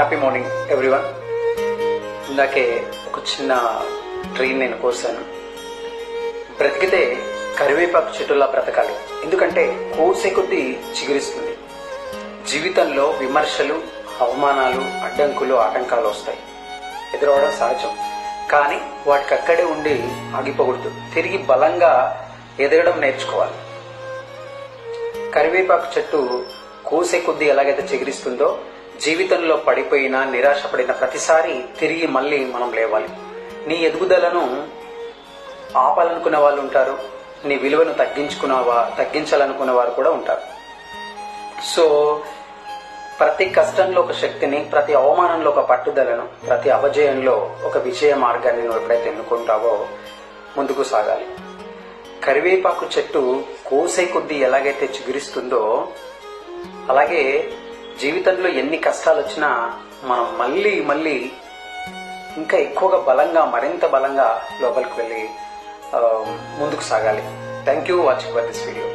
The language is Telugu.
Happy morning everyone. ఇందాకే ఒక చిన్న డ్రీమ్ నేను కోసాను. బ్రతికితే కరివేపాకు చెట్టులా బ్రతకాలి, ఎందుకంటే కోసే కొద్దీ చిగురిస్తుంది. జీవితంలో విమర్శలు, అవమానాలు, అడ్డంకులు, ఆటంకాలు వస్తాయి, ఎదురవడం సహజం. కానీ వాటికి అక్కడే ఉండి ఆగిపోకూడదు, తిరిగి బలంగా ఎదగడం నేర్చుకోవాలి. కరివేపాకు చెట్టు కోసే కొద్దీ ఎలాగైతే చిగురిస్తుందో, జీవితంలో పడిపోయినా నిరాశపడిన ప్రతిసారి తిరిగి మళ్ళీ మనం లేవాలి. నీ ఎదుగుదలను ఆపాలనుకునే వాళ్ళు ఉంటారు, నీ విలువను తగ్గించాలనుకునే వారు కూడా ఉంటారు. సో ప్రతి కష్టంలో ఒక శక్తిని, ప్రతి అవమానంలో ఒక పట్టుదలను, ప్రతి అపజయంలో ఒక విజయ మార్గాన్ని నువ్వు ఎప్పుడైతే ఎన్నుకుంటావో ముందుకు సాగాలి. కరివేపాకు చెట్టు కోసే కొద్దీ ఎలాగైతే చిగురిస్తుందో, అలాగే జీవితంలో ఎన్ని కష్టాలు వచ్చినా మనం మళ్ళీ ఇంకా ఎక్కువగా బలంగా, మరింత బలంగా లోపలికి వెళ్ళి ముందుకు సాగాలి. Thank you watching for this video.